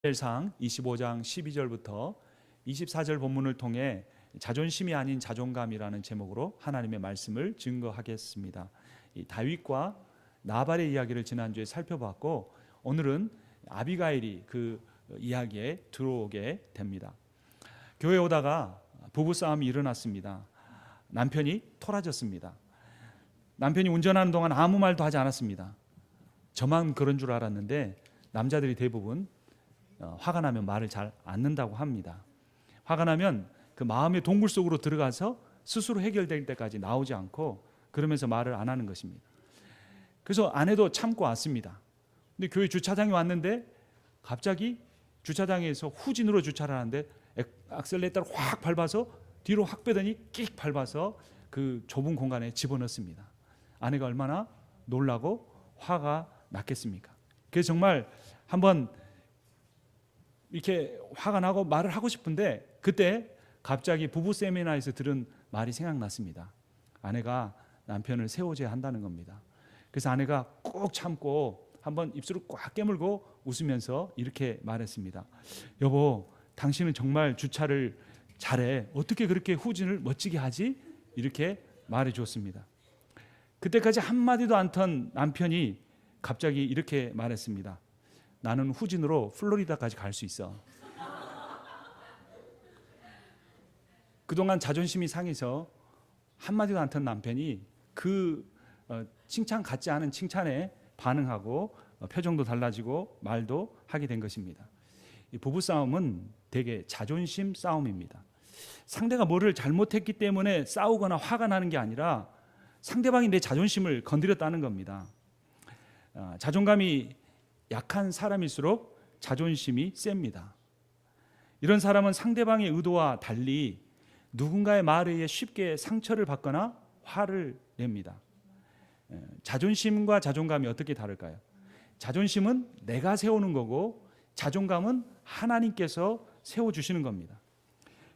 사무엘상 25장 12절부터 24절 본문을 통해 자존심이 아닌 자존감이라는 제목으로 하나님의 말씀을 증거하겠습니다. 이 다윗과 나발의 이야기를 지난주에 살펴봤고, 오늘은 아비가일이 그 이야기에 들어오게 됩니다. 교회에 오다가 부부싸움이 일어났습니다. 남편이 토라졌습니다. 남편이 운전하는 동안 아무 말도 하지 않았습니다. 저만 그런 줄 알았는데 남자들이 대부분 화가 나면 말을 잘 안 는다고 합니다. 화가 나면 그 마음의 동굴 속으로 들어가서 스스로 해결될 때까지 나오지 않고 그러면서 말을 안 하는 것입니다. 그래서 아내도 참고 왔습니다. 근데 교회 주차장에 왔는데 갑자기 주차장에서 후진으로 주차를 하는데 악셀레이터를 확 밟아서 뒤로 확 빼더니 끽 밟아서 그 좁은 공간에 집어넣습니다. 아내가 얼마나 놀라고 화가 났겠습니까? 그래서 정말 한번 이렇게 화가 나고 말을 하고 싶은데, 그때 갑자기 부부 세미나에서 들은 말이 생각났습니다. 아내가 남편을 세워줘야 한다는 겁니다. 그래서 아내가 꾹 참고 한번 입술을 꽉 깨물고 웃으면서 이렇게 말했습니다. 여보, 당신은 정말 주차를 잘해. 어떻게 그렇게 후진을 멋지게 하지? 이렇게 말해 주었습니다. 그때까지 한마디도 안 턴 남편이 갑자기 이렇게 말했습니다. 나는 후진으로 플로리다까지 갈 수 있어. 그동안 자존심이 상해서 한마디도 안 턴 남편이 그 칭찬 같지 않은 칭찬에 반응하고 표정도 달라지고 말도 하게 된 것입니다. 이 부부싸움은 대개 자존심 싸움입니다. 상대가 뭐를 잘못했기 때문에 싸우거나 화가 나는 게 아니라 상대방이 내 자존심을 건드렸다는 겁니다. 자존감이 약한 사람일수록 자존심이 셉니다. 이런 사람은 상대방의 의도와 달리 누군가의 말에 의해 쉽게 상처를 받거나 화를 냅니다. 자존심과 자존감이 어떻게 다를까요? 자존심은 내가 세우는 거고 자존감은 하나님께서 세워주시는 겁니다.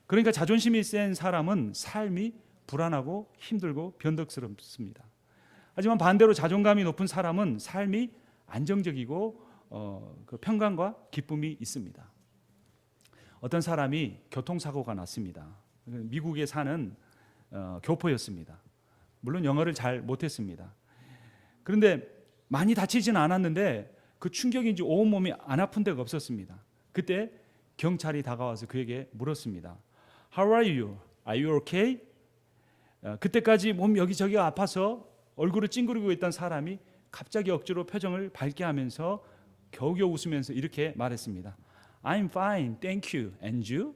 그러니까 자존심이 센 사람은 삶이 불안하고 힘들고 변덕스럽습니다. 하지만 반대로 자존감이 높은 사람은 삶이 안정적이고 그 평강과 기쁨이 있습니다. 어떤 사람이 교통사고가 났습니다. 미국에 사는 교포였습니다. 물론 영어를 잘 못했습니다. 그런데 많이 다치지는 않았는데 그 충격인지 온몸이 안 아픈 데가 없었습니다. 그때 경찰이 다가와서 그에게 물었습니다. How are you? Are you okay? 그때까지 몸 여기저기가 아파서 얼굴을 찡그리고 있던 사람이 갑자기 억지로 표정을 밝게 하면서 겨우겨우 웃으면서 이렇게 말했습니다. I'm fine, thank you. And you?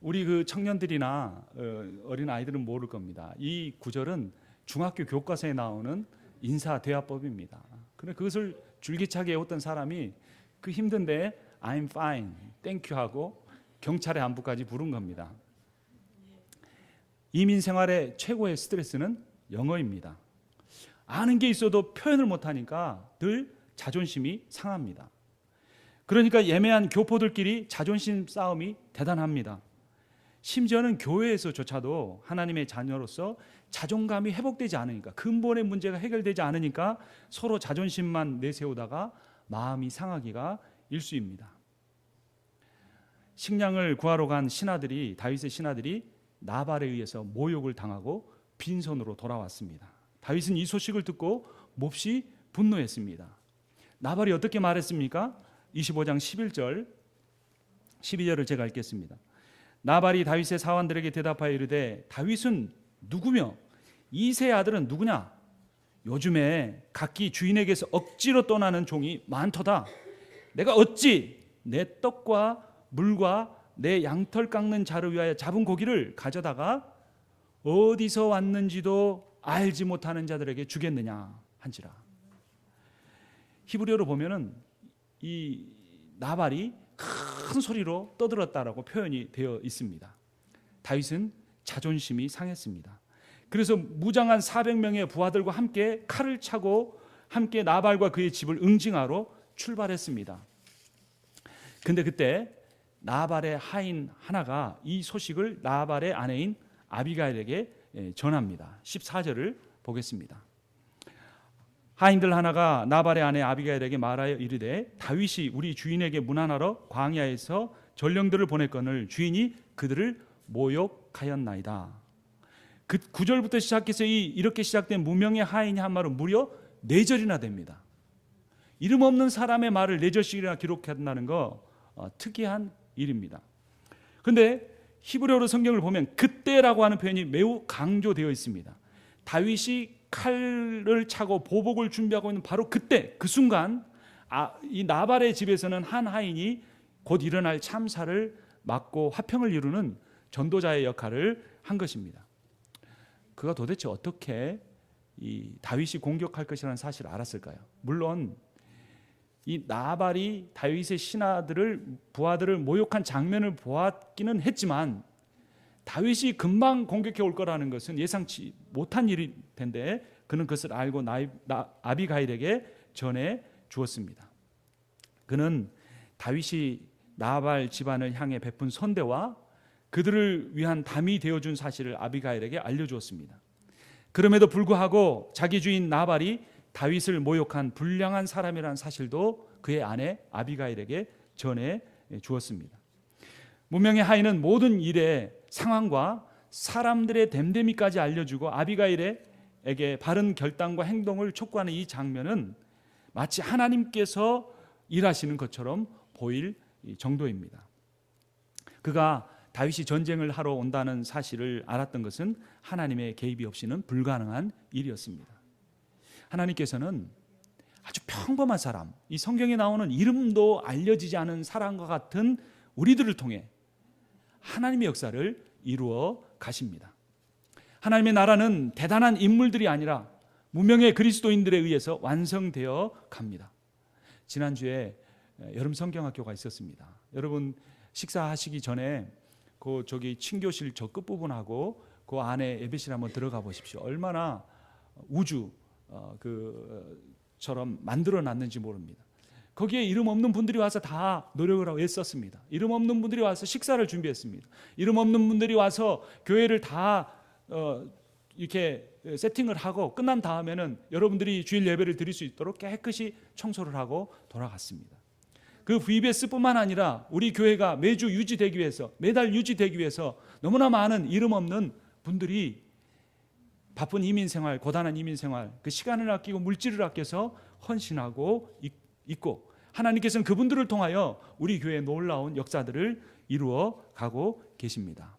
우리 그 청년들이나 어린 아이들은 모를 겁니다. 이 구절은 중학교 교과서에 나오는 인사대화법입니다. 그런데 그것을 줄기차게 외웠던 사람이 그 힘든데 I'm fine, thank you 하고 경찰의 안부까지 부른 겁니다. 이민 생활의 최고의 스트레스는 영어입니다. 아는 게 있어도 표현을 못하니까 늘 자존심이 상합니다. 그러니까 예매한 교포들끼리 자존심 싸움이 대단합니다. 심지어는 교회에서조차도 하나님의 자녀로서 자존감이 회복되지 않으니까, 근본의 문제가 해결되지 않으니까 서로 자존심만 내세우다가 마음이 상하기가 일쑤입니다. 식량을 구하러 간 신하들이, 다윗의 신하들이 나발에 의해서 모욕을 당하고 빈손으로 돌아왔습니다. 다윗은 이 소식을 듣고 몹시 분노했습니다. 나발이 어떻게 말했습니까? 25장 11절 12절을 제가 읽겠습니다. 나발이 다윗의 사환들에게 대답하여 이르되 다윗은 누구며 이새의 아들은 누구냐? 요즘에 각기 주인에게서 억지로 떠나는 종이 많도다. 내가 어찌 내 떡과 물과 내 양털 깎는 자를 위하여 잡은 고기를 가져다가 어디서 왔는지도 알지 못하는 자들에게 주겠느냐 한지라. 히브리어로 보면은 이 나발이 큰 소리로 떠들었다라고 표현이 되어 있습니다. 다윗은 자존심이 상했습니다. 그래서 무장한 400명의 부하들과 함께 칼을 차고 함께 나발과 그의 집을 응징하러 출발했습니다. 근데 그때 나발의 하인 하나가 이 소식을 나발의 아내인 아비가일에게 전합니다. 14절을 보겠습니다. 하인들 하나가 나발의 아내 아비가일에게 말하여 이르되 다윗이 우리 주인에게 문안하러 광야에서 전령들을 보냈거늘 주인이 그들을 모욕하였나이다. 그 9절부터 시작해서 이렇게 시작된 무명의 하인이 한 말은 무려 4절이나 됩니다. 이름 없는 사람의 말을 4절씩이나 기록한다는 거 특이한 일입니다. 그런데 히브리어로 성경을 보면 그때라고 하는 표현이 매우 강조되어 있습니다. 다윗이 칼을 차고 보복을 준비하고 있는 바로 그때 그 순간 이 나발의 집에서는 한 하인이 곧 일어날 참사를 막고 화평을 이루는 전도자의 역할을 한 것입니다. 그가 도대체 어떻게 이 다윗이 공격할 것이라는 사실을 알았을까요? 물론 이 나발이 다윗의 부하들을 모욕한 장면을 보았기는 했지만 다윗이 금방 공격해 올 거라는 것은 예상치 못한 일일 텐데 그는 그것을 알고 아비가일에게 전해 주었습니다. 그는 다윗이 나발 집안을 향해 베푼 선대와 그들을 위한 담이 되어준 사실을 아비가일에게 알려주었습니다. 그럼에도 불구하고 자기 주인 나발이 다윗을 모욕한 불량한 사람이라는 사실도 그의 아내 아비가일에게 전해 주었습니다. 무명의 하인은 모든 일의 상황과 사람들의 됨됨이까지 알려주고 아비가일에게 바른 결단과 행동을 촉구하는 이 장면은 마치 하나님께서 일하시는 것처럼 보일 정도입니다. 그가 다윗이 전쟁을 하러 온다는 사실을 알았던 것은 하나님의 개입이 없이는 불가능한 일이었습니다. 하나님께서는 아주 평범한 사람, 이 성경에 나오는 이름도 알려지지 않은 사람과 같은 우리들을 통해 하나님의 역사를 이루어 가십니다. 하나님의 나라는 대단한 인물들이 아니라 무명의 그리스도인들에 의해서 완성되어 갑니다. 지난주에 여름 성경학교가 있었습니다. 여러분 식사하시기 전에 저기 친교실 저 끝부분하고 그 안에 예배실 한번 들어가 보십시오. 얼마나 우주처럼 만들어 놨는지 모릅니다. 거기에 이름 없는 분들이 와서 다 노력을 하고 애썼습니다. 이름 없는 분들이 와서 식사를 준비했습니다. 이름 없는 분들이 와서 교회를 다 이렇게 세팅을 하고 끝난 다음에는 여러분들이 주일 예배를 드릴 수 있도록 깨끗이 청소를 하고 돌아갔습니다. 그 VBS뿐만 아니라 우리 교회가 매주 유지되기 위해서, 매달 유지되기 위해서 너무나 많은 이름 없는 분들이 바쁜 이민생활, 고단한 이민생활, 그 시간을 아끼고 물질을 아껴서 헌신하고 있고, 하나님께서는 그분들을 통하여 우리 교회의 놀라운 역사들을 이루어 가고 계십니다.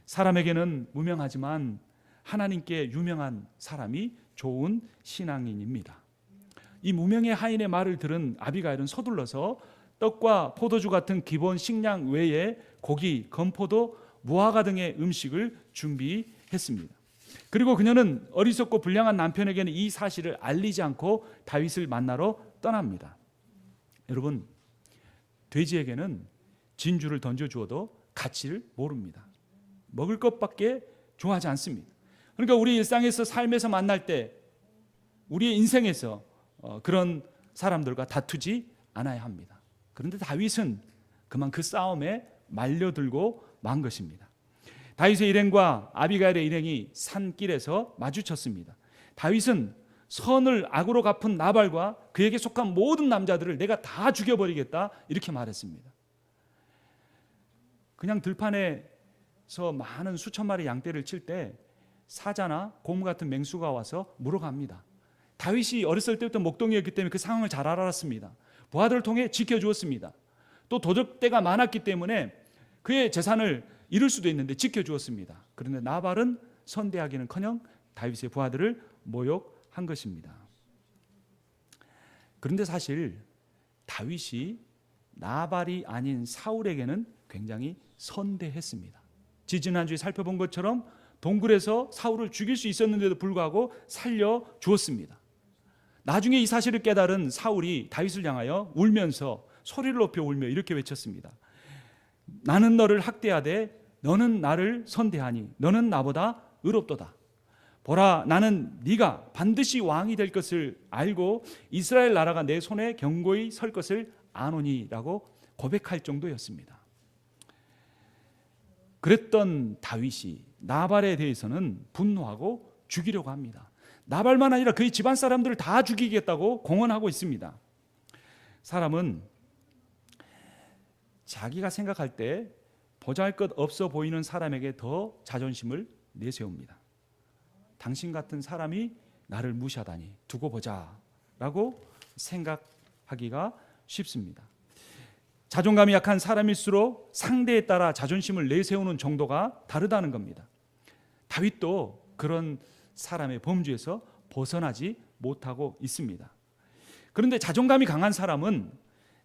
사람에게는 무명하지만 하나님께 유명한 사람이 좋은 신앙인입니다. 이 무명의 하인의 말을 들은 아비가일은 서둘러서 떡과 포도주 같은 기본 식량 외에 고기, 건포도, 무화과 등의 음식을 준비했습니다. 그리고 그녀는 어리석고 불량한 남편에게는 이 사실을 알리지 않고 다윗을 만나러 떠납니다. 여러분, 돼지에게는 진주를 던져주어도 가치를 모릅니다. 먹을 것밖에 좋아하지 않습니다. 그러니까 우리 일상에서 삶에서 만날 때 우리의 인생에서 그런 사람들과 다투지 않아야 합니다. 그런데 다윗은 그만 그 싸움에 말려들고 만 것입니다. 다윗의 일행과 아비가일의 일행이 산길에서 마주쳤습니다. 다윗은 선을 악으로 갚은 나발과 그에게 속한 모든 남자들을 내가 다 죽여버리겠다 이렇게 말했습니다. 그냥 들판에서 많은 수천 마리 양떼를 칠 때 사자나 곰 같은 맹수가 와서 물어갑니다. 다윗이 어렸을 때부터 목동이었기 때문에 그 상황을 잘 알았습니다. 부하들을 통해 지켜주었습니다. 또 도적대가 많았기 때문에 그의 재산을 잃을 수도 있는데 지켜주었습니다. 그런데 나발은 선대하기는커녕 다윗의 부하들을 모욕한 것입니다. 그런데 사실 다윗이 나발이 아닌 사울에게는 굉장히 선대했습니다. 지지난주에 살펴본 것처럼 동굴에서 사울을 죽일 수 있었는데도 불구하고 살려주었습니다. 나중에 이 사실을 깨달은 사울이 다윗을 향하여 울면서 소리를 높여 울며 이렇게 외쳤습니다. 나는 너를 학대하되 너는 나를 선대하니 너는 나보다 의롭도다. 보라, 나는 네가 반드시 왕이 될 것을 알고 이스라엘 나라가 내 손에 견고히 설 것을 아노니라고 고백할 정도였습니다. 그랬던 다윗이 나발에 대해서는 분노하고 죽이려고 합니다. 나발만 아니라 그의 집안 사람들을 다 죽이겠다고 공언하고 있습니다. 사람은 자기가 생각할 때 보잘것없어 보이는 사람에게 더 자존심을 내세웁니다. 당신 같은 사람이 나를 무시하다니 두고 보자 라고 생각하기가 쉽습니다. 자존감이 약한 사람일수록 상대에 따라 자존심을 내세우는 정도가 다르다는 겁니다. 다윗도 그런 사람의 범주에서 벗어나지 못하고 있습니다. 그런데 자존감이 강한 사람은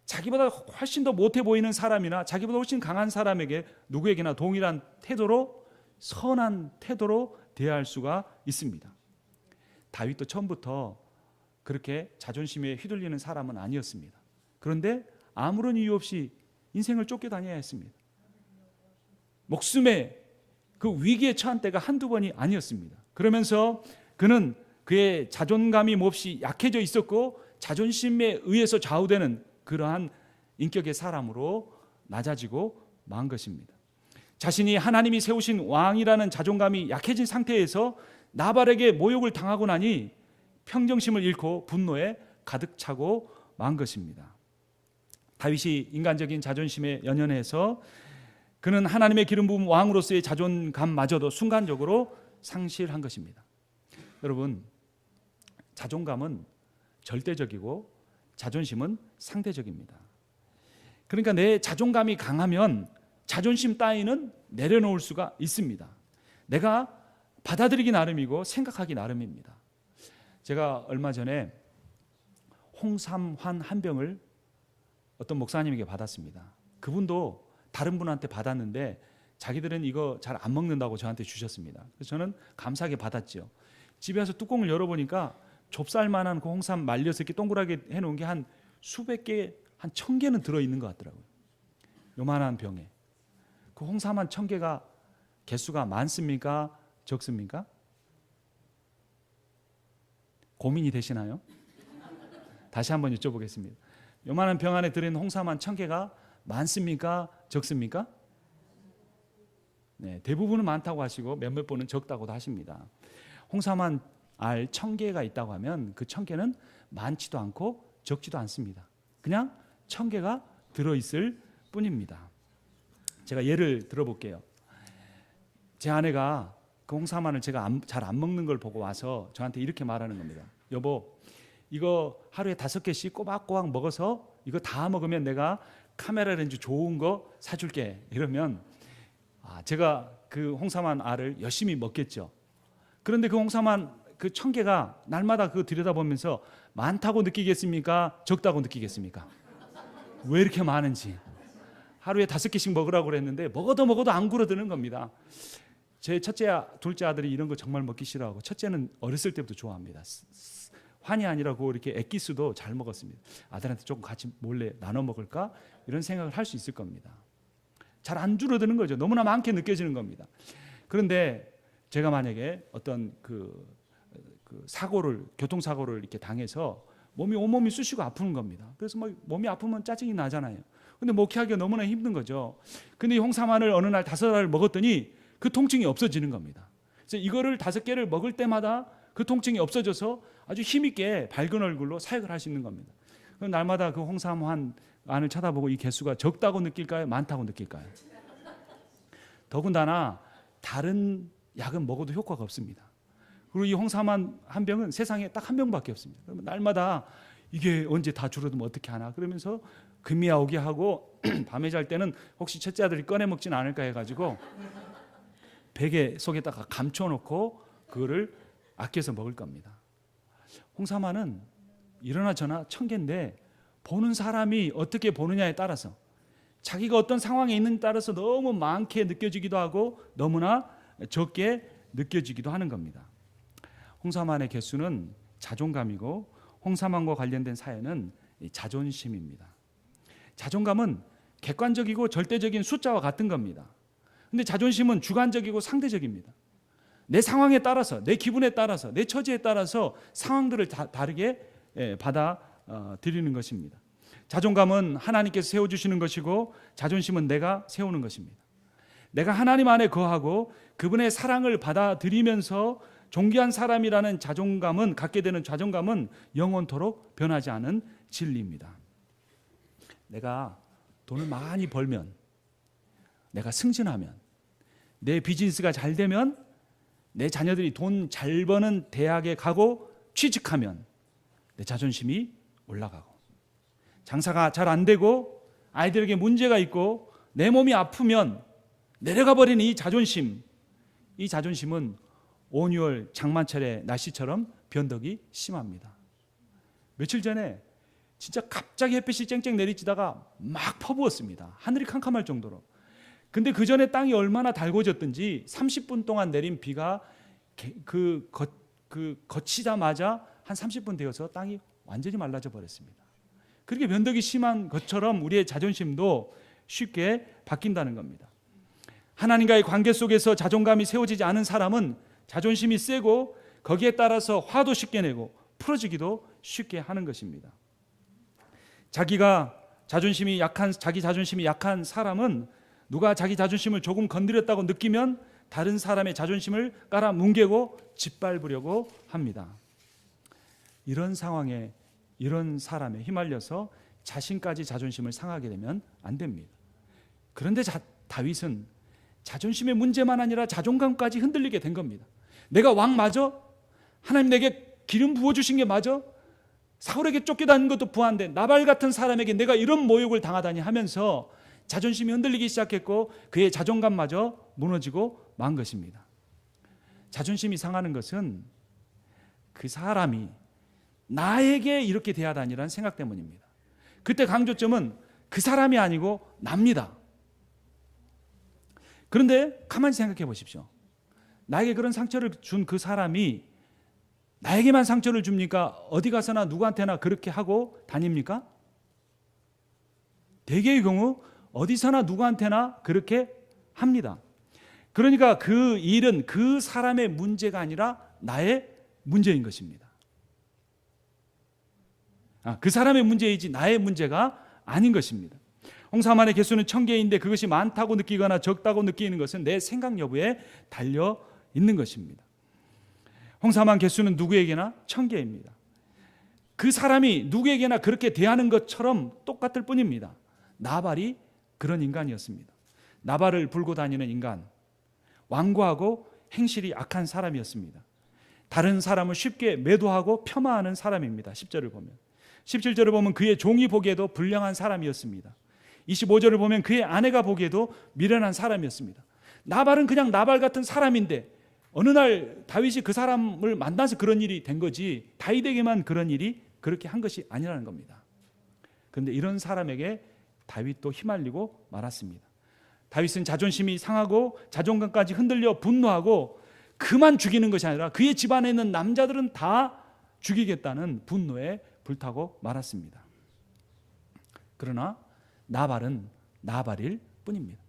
자기보다 훨씬 더 못해 보이는 사람이나 자기보다 훨씬 강한 사람에게 누구에게나 동일한 태도로, 선한 태도로 대할 수가 있습니다. 다윗도 처음부터 그렇게 자존심에 휘둘리는 사람은 아니었습니다. 그런데 아무런 이유 없이 인생을 쫓겨다녀야 했습니다. 목숨의 그 위기에 처한 때가 한두 번이 아니었습니다. 그러면서 그는 그의 자존감이 몹시 약해져 있었고 자존심에 의해서 좌우되는 그러한 인격의 사람으로 낮아지고 만 것입니다. 자신이 하나님이 세우신 왕이라는 자존감이 약해진 상태에서 나발에게 모욕을 당하고 나니 평정심을 잃고 분노에 가득 차고 만 것입니다. 다윗이 인간적인 자존심에 연연해서 그는 하나님의 기름 부은 왕으로서의 자존감마저도 순간적으로 상실한 것입니다. 여러분, 자존감은 절대적이고 자존심은 상대적입니다. 그러니까 내 자존감이 강하면 자존심 따위는 내려놓을 수가 있습니다. 내가 받아들이기 나름이고 생각하기 나름입니다. 제가 얼마 전에 홍삼환 한 병을 어떤 목사님에게 받았습니다. 그분도 다른 분한테 받았는데 자기들은 이거 잘 안 먹는다고 저한테 주셨습니다. 그래서 저는 감사하게 받았죠. 집에 와서 뚜껑을 열어보니까 좁쌀만한 그 홍삼 말려서 이렇게 동그랗게 해놓은 게 한 수백 개, 한 1000개는 들어있는 것 같더라고요. 요만한 병에. 그 홍삼 한 1000개가 개수가 많습니까? 적습니까? 고민이 되시나요? 다시 한번 여쭤보겠습니다. 요만한 병 안에 들어있는 홍삼 한 1000개가 많습니까? 적습니까? 네, 대부분은 많다고 하시고 몇몇 분은 적다고도 하십니다. 홍삼 한 알 1000개가 있다고 하면 그 1000개는 많지도 않고 적지도 않습니다. 그냥 1000개가 들어있을 뿐입니다. 제가 예를 들어볼게요. 제 아내가 그 홍삼안을 제가 잘 안 먹는 걸 보고 와서 저한테 이렇게 말하는 겁니다. 여보, 이거 하루에 5개씩 꼬박꼬박 먹어서 이거 다 먹으면 내가 카메라 렌즈 좋은 거 사줄게. 이러면 제가 그 홍삼안 알을 열심히 먹겠죠. 그런데 그 홍삼안 그 1000개가 날마다 그거 들여다보면서 많다고 느끼겠습니까? 적다고 느끼겠습니까? 왜 이렇게 많은지. 하루에 5개씩 먹으라고 그랬는데 먹어도 안 굴어드는 겁니다. 제 첫째, 둘째 아들이 이런 거 정말 먹기 싫어하고 첫째는 어렸을 때부터 좋아합니다. 환이 아니라 그 이렇게 액기스도 잘 먹었습니다. 아들한테 조금 같이 몰래 나눠 먹을까? 이런 생각을 할 수 있을 겁니다. 잘 안 줄어드는 거죠. 너무나 많게 느껴지는 겁니다. 그런데 제가 만약에 어떤 교통사고를 이렇게 당해서 온몸이 쑤시고 아프는 겁니다. 그래서 몸이 아프면 짜증이 나잖아요. 근데 먹기하기가 너무나 힘든 거죠. 근데 이 홍삼안을 어느 날 5알을 먹었더니 그 통증이 없어지는 겁니다. 그래서 이거를 5개를 먹을 때마다 그 통증이 없어져서 아주 힘있게 밝은 얼굴로 사역을 할 수 있는 겁니다. 그럼 날마다 그 홍삼안을 쳐다보고 이 개수가 적다고 느낄까요? 많다고 느낄까요? 더군다나 다른 약은 먹어도 효과가 없습니다. 그리고 이 홍삼안 한 병은 세상에 딱 한 병밖에 없습니다. 그러면 날마다 이게 언제 다 줄어들면 어떻게 하나 그러면서 금이야 오게 하고 밤에 잘 때는 혹시 첫째 아들이 꺼내 먹진 않을까 해가지고 베개 속에다가 감춰놓고 그거를 아껴서 먹을 겁니다. 홍삼안은 이러나 저나 1000개인데 보는 사람이 어떻게 보느냐에 따라서 자기가 어떤 상황에 있는 따라서 너무 많게 느껴지기도 하고 너무나 적게 느껴지기도 하는 겁니다. 홍삼안의 개수는 자존감이고 홍삼안과 관련된 사연은 자존심입니다. 자존감은 객관적이고 절대적인 숫자와 같은 겁니다. 근데 자존심은 주관적이고 상대적입니다. 내 상황에 따라서, 내 기분에 따라서, 내 처지에 따라서 상황들을 다르게 받아들이는 것입니다. 자존감은 하나님께서 세워주시는 것이고 자존심은 내가 세우는 것입니다. 내가 하나님 안에 거하고 그분의 사랑을 받아들이면서 존귀한 사람이라는 자존감은, 갖게 되는 자존감은 영원토록 변하지 않은 진리입니다. 내가 돈을 많이 벌면, 내가 승진하면, 내 비즈니스가 잘 되면, 내 자녀들이 돈 잘 버는 대학에 가고 취직하면 내 자존심이 올라가고, 장사가 잘 안 되고 아이들에게 문제가 있고 내 몸이 아프면 내려가 버리는 이 자존심은 온유월 장마철의 날씨처럼 변덕이 심합니다. 며칠 전에 진짜 갑자기 햇빛이 쨍쨍 내리치다가 막 퍼부었습니다. 하늘이 캄캄할 정도로. 근데 그 전에 땅이 얼마나 달궈졌든지 30분 동안 내린 비가 거치자마자 한 30분 되어서 땅이 완전히 말라져 버렸습니다. 그렇게 변덕이 심한 것처럼 우리의 자존심도 쉽게 바뀐다는 겁니다. 하나님과의 관계 속에서 자존감이 세워지지 않은 사람은 자존심이 세고 거기에 따라서 화도 쉽게 내고 풀어지기도 쉽게 하는 것입니다. 자기 자존심이 약한 사람은 누가 자기 자존심을 조금 건드렸다고 느끼면 다른 사람의 자존심을 깔아 뭉개고 짓밟으려고 합니다. 이런 상황에, 이런 사람에 휘말려서 자신까지 자존심을 상하게 되면 안 됩니다. 그런데 다윗은 자존심의 문제만 아니라 자존감까지 흔들리게 된 겁니다. 내가 왕 맞아? 하나님 내게 기름 부어주신 게 맞아? 사울에게 쫓겨다닌 것도 부한데 나발 같은 사람에게 내가 이런 모욕을 당하다니 하면서 자존심이 흔들리기 시작했고 그의 자존감마저 무너지고 만 것입니다. 자존심이 상하는 것은 그 사람이 나에게 이렇게 대하다니라는 생각 때문입니다. 그때 강조점은 그 사람이 아니고 납니다. 그런데 가만히 생각해 보십시오. 나에게 그런 상처를 준 그 사람이 나에게만 상처를 줍니까? 어디 가서나 누구한테나 그렇게 하고 다닙니까? 대개의 경우 어디서나 누구한테나 그렇게 합니다. 그러니까 그 일은 그 사람의 문제가 아니라 나의 문제인 것입니다. 그 사람의 문제이지 나의 문제가 아닌 것입니다. 홍사만의 개수는 1000개인데 그것이 많다고 느끼거나 적다고 느끼는 것은 내 생각 여부에 달려 있는 것입니다. 홍사만 개수는 누구에게나 1000개입니다. 그 사람이 누구에게나 그렇게 대하는 것처럼 똑같을 뿐입니다. 나발이 그런 인간이었습니다. 나발을 불고 다니는 인간, 완고하고 행실이 악한 사람이었습니다. 다른 사람을 쉽게 매도하고 폄하하는 사람입니다. 10절을 보면, 17절을 보면 그의 종이 보기에도 불량한 사람이었습니다. 25절을 보면 그의 아내가 보기에도 미련한 사람이었습니다. 나발은 그냥 나발 같은 사람인데 어느 날 다윗이 그 사람을 만나서 그런 일이 된 거지 다윗에게만 그런 일이 그렇게 한 것이 아니라는 겁니다. 그런데 이런 사람에게 다윗도 휘말리고 말았습니다. 다윗은 자존심이 상하고 자존감까지 흔들려 분노하고 그만 죽이는 것이 아니라 그의 집안에 있는 남자들은 다 죽이겠다는 분노에 불타고 말았습니다. 그러나 나발은 나발일 뿐입니다.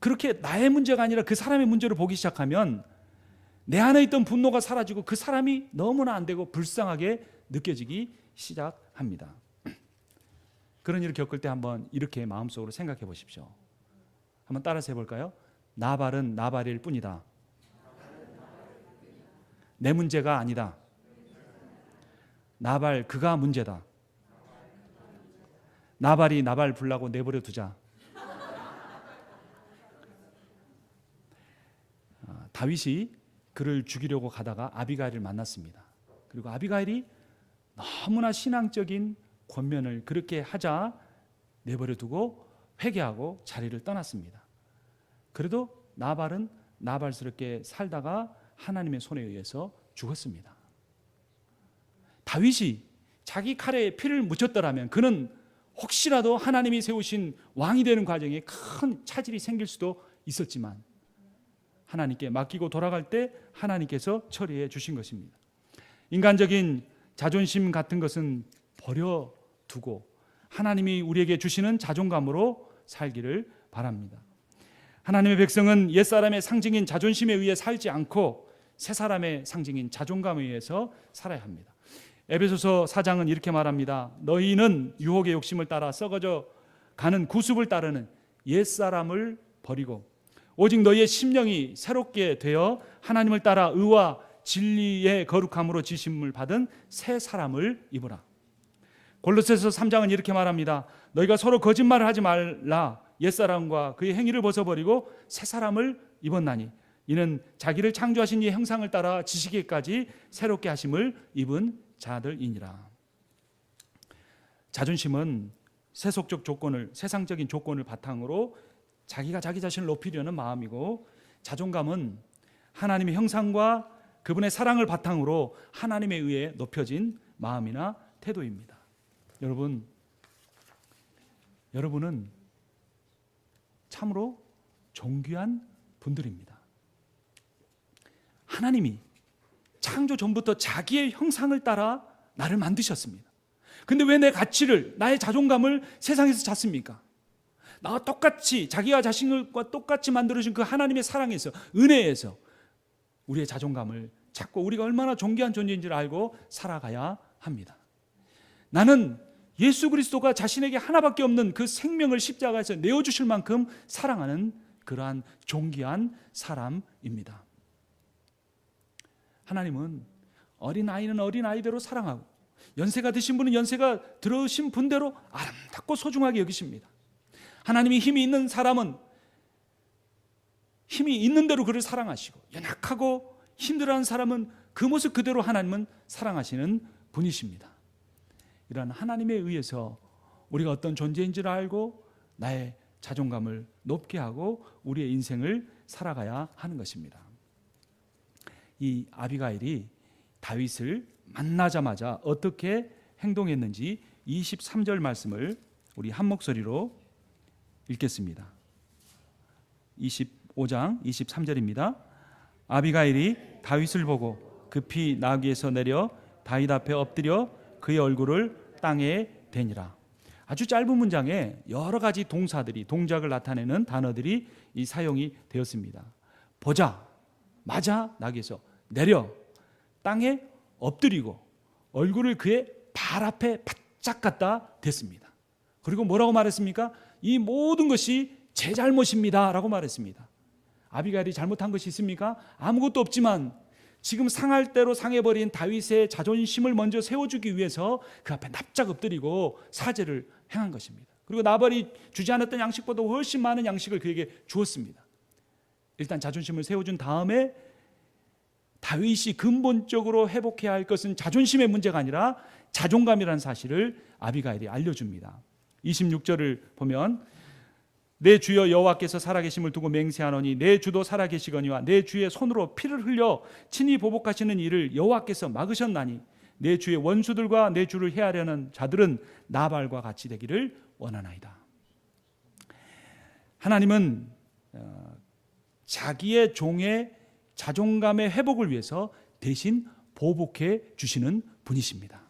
그렇게 나의 문제가 아니라 그 사람의 문제로 보기 시작하면 내 안에 있던 분노가 사라지고 그 사람이 너무나 안 되고 불쌍하게 느껴지기 시작합니다. 그런 일을 겪을 때 한번 이렇게 마음속으로 생각해 보십시오. 한번 따라서 해볼까요? 나발은 나발일 뿐이다. 내 문제가 아니다. 나발 그가 문제다. 나발이 나발 불라고 내버려 두자. 다윗이 그를 죽이려고 가다가 아비가일을 만났습니다. 그리고 아비가일이 너무나 신앙적인 권면을 그렇게 하자 내버려 두고 회개하고 자리를 떠났습니다. 그래도 나발은 나발스럽게 살다가 하나님의 손에 의해서 죽었습니다. 다윗이 자기 칼에 피를 묻혔더라면 그는 혹시라도 하나님이 세우신 왕이 되는 과정에 큰 차질이 생길 수도 있었지만 하나님께 맡기고 돌아갈 때 하나님께서 처리해 주신 것입니다. 인간적인 자존심 같은 것은 버려두고 하나님이 우리에게 주시는 자존감으로 살기를 바랍니다. 하나님의 백성은 옛사람의 상징인 자존심에 의해 살지 않고 새사람의 상징인 자존감에 의해서 살아야 합니다. 에베소서 4장은 이렇게 말합니다. 너희는 유혹의 욕심을 따라 썩어져 가는 구습을 따르는 옛사람을 버리고 오직 너희의 심령이 새롭게 되어 하나님을 따라 의와 진리의 거룩함으로 지심을 받은 새 사람을 입으라. 골로새서 3장은 이렇게 말합니다. 너희가 서로 거짓말을 하지 말라. 옛사람과 그의 행위를 벗어버리고 새 사람을 입었나니 이는 자기를 창조하신 이의 형상을 따라 지시기까지 새롭게 하심을 입은 자들이니라. 자존심은 세속적 조건을, 세상적인 조건을 바탕으로 자기가 자기 자신을 높이려는 마음이고, 자존감은 하나님의 형상과 그분의 사랑을 바탕으로 하나님에 의해 높여진 마음이나 태도입니다. 여러분은 참으로 존귀한 분들입니다. 하나님이 창조 전부터 자기의 형상을 따라 나를 만드셨습니다. 근데 왜 내 가치를, 나의 자존감을 세상에서 찾습니까? 나와 똑같이, 자기와 자신과 똑같이 만들어주신 그 하나님의 사랑에서, 은혜에서 우리의 자존감을 찾고 우리가 얼마나 존귀한 존재인지를 알고 살아가야 합니다. 나는 예수 그리스도가 자신에게 하나밖에 없는 그 생명을 십자가에서 내어주실 만큼 사랑하는 그러한 존귀한 사람입니다. 하나님은 어린아이는 어린아이대로 사랑하고, 연세가 드신 분은 연세가 들으신 분대로 아름답고 소중하게 여기십니다. 하나님이 힘이 있는 사람은 힘이 있는 대로 그를 사랑하시고, 연약하고 힘들어하는 사람은 그 모습 그대로 하나님은 사랑하시는 분이십니다. 이러한 하나님에 의해서 우리가 어떤 존재인지를 알고 나의 자존감을 높게 하고 우리의 인생을 살아가야 하는 것입니다. 이 아비가일이 다윗을 만나자마자 어떻게 행동했는지 23절 말씀을 우리 한 목소리로 읽겠습니다. 25장 23절입니다. 아비가일이 다윗을 보고 급히 나귀에서 내려 다윗 앞에 엎드려 그의 얼굴을 땅에 대니라. 아주 짧은 문장에 여러 가지 동작을 나타내는 단어들이 이 사용이 되었습니다. 보자, 맞아, 나귀에서 내려, 땅에 엎드리고 얼굴을 그의 발 앞에 바짝 갖다 댔습니다. 그리고 뭐라고 말했습니까? 이 모든 것이 제 잘못입니다 라고 말했습니다. 아비가일이 잘못한 것이 있습니까? 아무것도 없지만 지금 상할 대로 상해버린 다윗의 자존심을 먼저 세워주기 위해서 그 앞에 납작 엎드리고 사죄를 행한 것입니다. 그리고 나발이 주지 않았던 양식보다 훨씬 많은 양식을 그에게 주었습니다. 일단 자존심을 세워준 다음에 다윗이 근본적으로 회복해야 할 것은 자존심의 문제가 아니라 자존감이라는 사실을 아비가일이 알려줍니다. 26절을 보면 내 주여 여호와께서 살아계심을 두고 맹세하노니 내 주도 살아계시거니와 내 주의 손으로 피를 흘려 친히 보복하시는 일을 여호와께서 막으셨나니 내 주의 원수들과 내 주를 해하려는 자들은 나발과 같이 되기를 원하나이다. 하나님은 자기의 종의 자존감의 회복을 위해서 대신 보복해 주시는 분이십니다.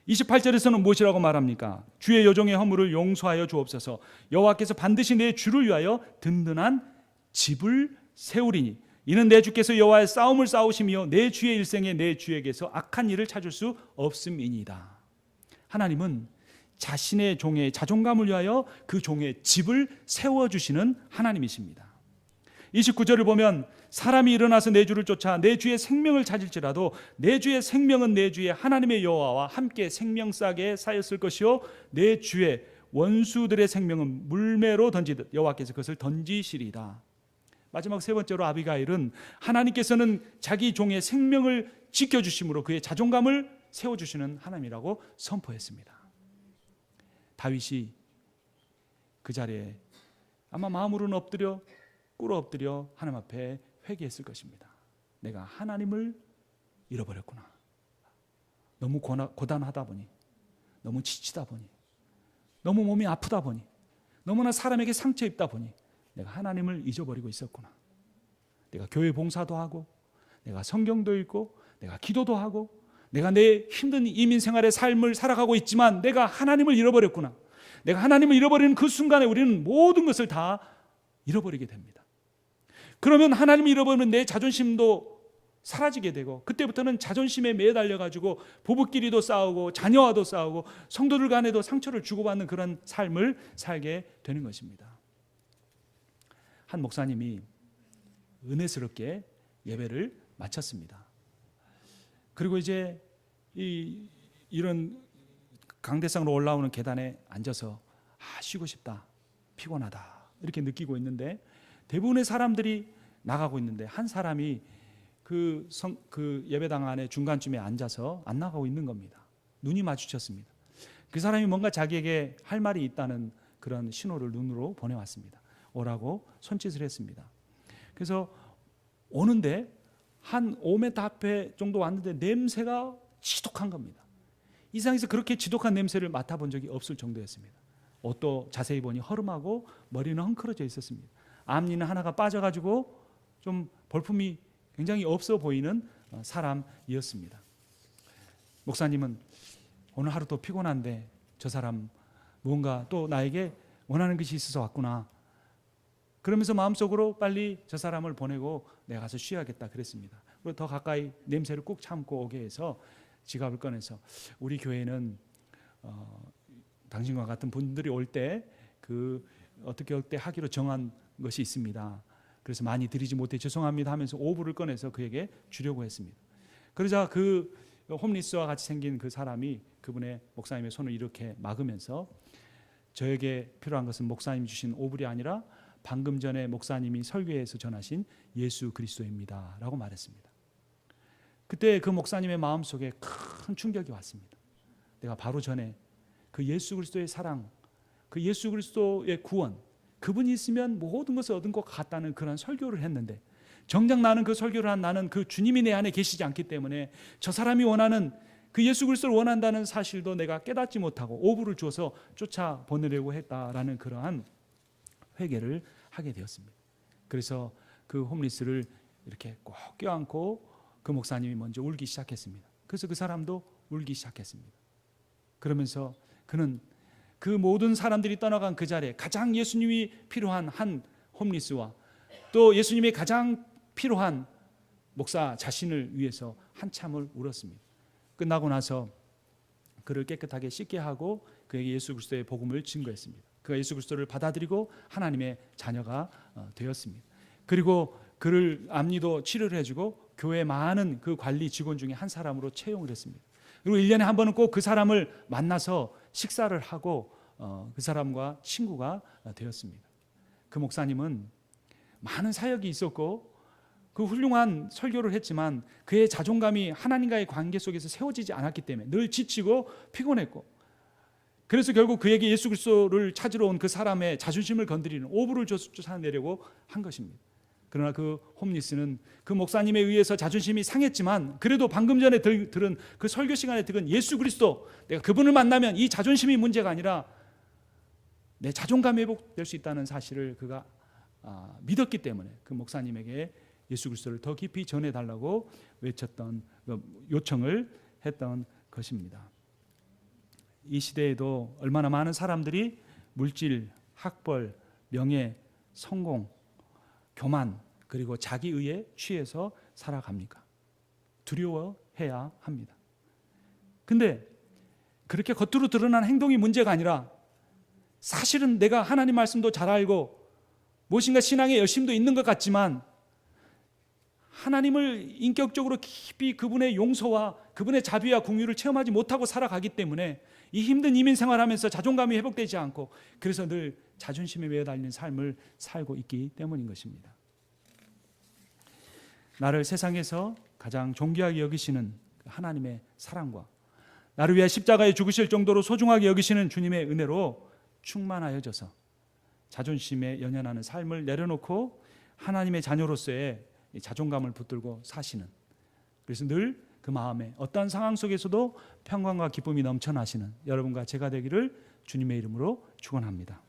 28절에서는 무엇이라고 말합니까? 주의 여종의 허물을 용서하여 주옵소서. 여호와께서 반드시 내 주를 위하여 든든한 집을 세우리니 이는 내 주께서 여호와의 싸움을 싸우시며 내 주의 일생에 내 주에게서 악한 일을 찾을 수 없음이니이다. 하나님은 자신의 종의 자존감을 위하여 그 종의 집을 세워주시는 하나님이십니다. 29절을 보면 사람이 일어나서 내 주를 쫓아 내 주의 생명을 찾을지라도 내 주의 생명은 내 주의 하나님의 여호와와 함께 생명싸게 쌓였을 것이요 내 주의 원수들의 생명은 물매로 던지듯 여호와께서 그것을 던지시리이다. 마지막 세 번째로 아비가일은 하나님께서는 자기 종의 생명을 지켜주심으로 그의 자존감을 세워주시는 하나님이라고 선포했습니다. 다윗이 그 자리에 아마 마음으로는 꿇어 엎드려 하나님 앞에 회개했을 것입니다. 내가 하나님을 잃어버렸구나. 너무 고단하다 보니, 너무 지치다 보니, 너무 몸이 아프다 보니, 너무나 사람에게 상처 입다 보니 내가 하나님을 잊어버리고 있었구나. 내가 교회 봉사도 하고, 내가 성경도 읽고, 내가 기도도 하고, 내가 내 힘든 이민생활의 삶을 살아가고 있지만 내가 하나님을 잃어버렸구나. 내가 하나님을 잃어버리는 그 순간에 우리는 모든 것을 다 잃어버리게 됩니다. 그러면 하나님을 잃어버리면 내 자존심도 사라지게 되고, 그때부터는 자존심에 매달려가지고 부부끼리도 싸우고 자녀와도 싸우고 성도들 간에도 상처를 주고받는 그런 삶을 살게 되는 것입니다. 한 목사님이 은혜스럽게 예배를 마쳤습니다. 그리고 이제 이런 강대상으로 올라오는 계단에 앉아서 쉬고 싶다, 피곤하다 이렇게 느끼고 있는데 대부분의 사람들이 나가고 있는데 한 사람이 그 예배당 안에 중간쯤에 앉아서 안 나가고 있는 겁니다. 눈이 마주쳤습니다. 그 사람이 뭔가 자기에게 할 말이 있다는 그런 신호를 눈으로 보내왔습니다. 오라고 손짓을 했습니다. 그래서 오는데 한 5m 앞에 정도 왔는데 냄새가 지독한 겁니다. 이 세상에서 그렇게 지독한 냄새를 맡아본 적이 없을 정도였습니다. 옷도 자세히 보니 허름하고 머리는 헝클어져 있었습니다. 앞니는 하나가 빠져가지고 좀 볼품이 굉장히 없어 보이는 사람이었습니다. 목사님은 오늘 하루도 피곤한데 저 사람 무언가 또 나에게 원하는 것이 있어서 왔구나. 그러면서 마음속으로 빨리 저 사람을 보내고 내가 가서 쉬어야겠다 그랬습니다. 그리고 더 가까이 냄새를 꾹 참고 오게 해서 지갑을 꺼내서 우리 교회는 당신과 같은 분들이 올 때 어떻게 올 때 하기로 정한 것이 있습니다. 그래서 많이 드리지 못해 죄송합니다 하면서 오불을 꺼내서 그에게 주려고 했습니다. 그러자 그 홈리스와 같이 생긴 그 사람이 그분의 목사님의 손을 이렇게 막으면서 저에게 필요한 것은 목사님이 주신 오불이 아니라 방금 전에 목사님이 설교에서 전하신 예수 그리스도입니다 라고 말했습니다. 그때 그 목사님의 마음속에 큰 충격이 왔습니다. 내가 바로 전에 그 예수 그리스도의 사랑, 그 예수 그리스도의 구원, 그분이 있으면 모든 것을 얻은 것 같다는 그런 설교를 했는데 정작 나는 그 설교를 한 나는 그 주님이 내 안에 계시지 않기 때문에 저 사람이 원하는 그 예수 그리스도를 원한다는 사실도 내가 깨닫지 못하고 오불을 주어서 쫓아보내려고 했다라는 그러한 회개를 하게 되었습니다. 그래서 그 홈리스를 이렇게 꼭 껴안고 그 목사님이 먼저 울기 시작했습니다. 그래서 그 사람도 울기 시작했습니다. 그러면서 그는 그 모든 사람들이 떠나간 그 자리에 가장 예수님이 필요한 한 홈리스와 또 예수님이 가장 필요한 목사 자신을 위해서 한참을 울었습니다. 끝나고 나서 그를 깨끗하게 씻게 하고 그에게 예수 그리스도의 복음을 증거했습니다. 그가 예수 그리스도를 받아들이고 하나님의 자녀가 되었습니다. 그리고 그를 앞니도 치료를 해주고 교회 많은 그 관리 직원 중에 한 사람으로 채용을 했습니다. 그리고 1년에 한 번은 꼭 그 사람을 만나서 식사를 하고 그 사람과 친구가 되었습니다. 그 목사님은 많은 사역이 있었고 그 훌륭한 설교를 했지만 그의 자존감이 하나님과의 관계 속에서 세워지지 않았기 때문에 늘 지치고 피곤했고 그래서 결국 그에게 예수 그리스도를 찾으러 온 그 사람의 자존심을 건드리는 오불을 쫓아내려고 한 것입니다. 그러나 그 홈리스는 그 목사님에 의해서 자존심이 상했지만 그래도 방금 전에 들은 그 설교 시간에 들은 예수 그리스도, 내가 그분을 만나면 이 자존심이 문제가 아니라 내 자존감이 회복될 수 있다는 사실을 그가 믿었기 때문에 그 목사님에게 예수 그리스도를 더 깊이 전해달라고 외쳤던, 요청을 했던 것입니다. 이 시대에도 얼마나 많은 사람들이 물질, 학벌, 명예, 성공, 교만 그리고 자기의에 취해서 살아갑니까? 두려워해야 합니다. 근데 그렇게 겉으로 드러난 행동이 문제가 아니라 사실은 내가 하나님 말씀도 잘 알고 무엇인가 신앙의 열심도 있는 것 같지만 하나님을 인격적으로 깊이 그분의 용서와 그분의 자비와 긍휼을 체험하지 못하고 살아가기 때문에 이 힘든 이민 생활하면서 자존감이 회복되지 않고 그래서 늘 자존심에 매달리는 삶을 살고 있기 때문인 것입니다. 나를 세상에서 가장 존귀하게 여기시는 하나님의 사랑과 나를 위해 십자가에 죽으실 정도로 소중하게 여기시는 주님의 은혜로 충만하여져서 자존심에 연연하는 삶을 내려놓고 하나님의 자녀로서의 자존감을 붙들고 사시는, 그래서 늘 그 마음에 어떠한 상황 속에서도 평강과 기쁨이 넘쳐나시는 여러분과 제가 되기를 주님의 이름으로 축원합니다.